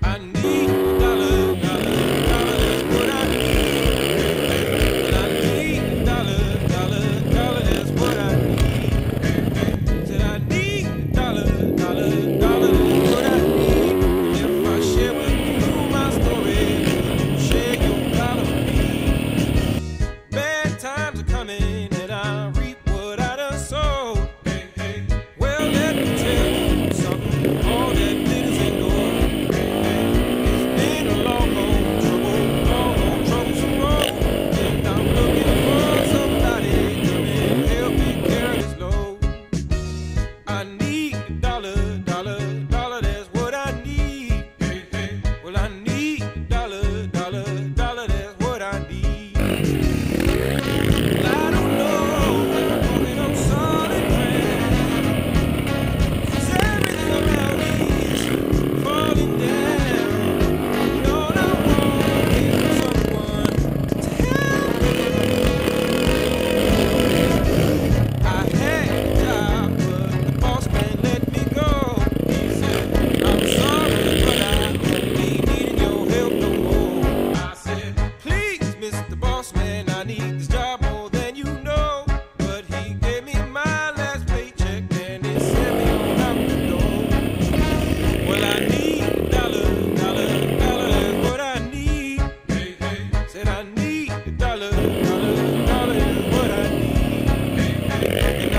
I need a dollar, dollar, dollar, that's what I need. I need a dollar, dollar, dollar, that's what I need. Said I need a dollar, dollar, dollar, that's what I need. And if I share with you my story, will you share your dollar with me? Bad times are coming and I reap what I done sowed. Well, let me tell you something, all that glitters ain't gold. It's been a long, long, troublesome road. And I'm looking for somebody to come and help me carry this load. I need a dollar, dollar, dollar, that's what I need. Well, I need a dollar, dollar, dollar, that's what I need. Well, I don't know if I'm walking on solid ground, 'cause everything around me is falling down. And all I want is someone to help me. I had a job, but the boss man let me go. He said, I'm sorry, but I won't be needing your help no more. I said, please, Mr. Boss Man, I need this job more than you know. But he gave me my last paycheck and he sent me on out the door. Well, I need a dollar, dollar, dollar, that's what I need. Said I need a dollar, dollar, dollar, that's what I need.